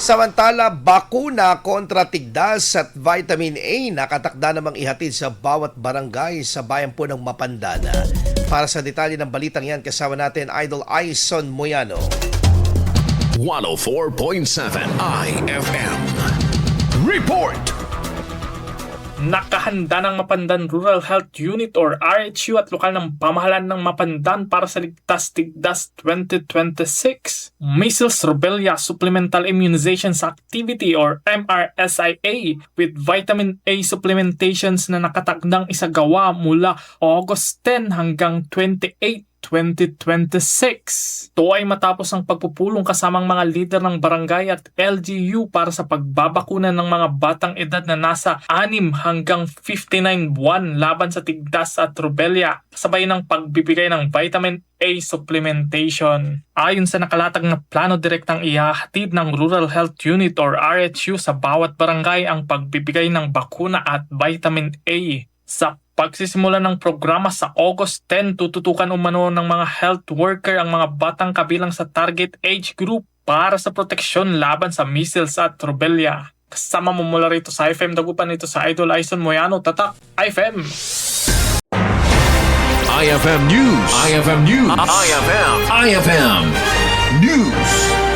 Samantala, bakuna kontra tigdas at vitamin A nakatakda namang ihatid sa bawat barangay sa bayan po ng Mapandana. Para sa detalye ng balitang yan, kasama natin Idol Aison Moyano. 104.7 IFM Report. Nakahanda ng Mapandan Rural Health Unit or RHU at lokal ng pamahalaan ng Mapandan para sa Ligtas Tigdas 2026 Measles Rubella Supplemental Immunizations Activity or MRSIA with vitamin A supplementations na nakatakdang isagawa mula August 10 hanggang 28 2026. Ito ay matapos ang pagpupulong kasamang mga lider ng barangay at LGU para sa pagbabakuna ng mga batang edad na nasa 6 hanggang 59 buwan laban sa tigdas at rubella, kasabay ng pagbibigay ng vitamin A supplementation. Ayon sa nakalatag na plano, direktang ihahatid ng Rural Health Unit or RHU sa bawat barangay ang pagbibigay ng bakuna at vitamin A. Sa pagsisimula ng programa sa August 10, tututukan umano ng mga health worker ang mga batang kabilang sa target age group para sa proteksyon laban sa measles at rubella. Kasama mo mula rito sa IFM Dagupan, ito sa Idol Aison Moyano, Tatak IFM. IFM News. IFM News. IFM News.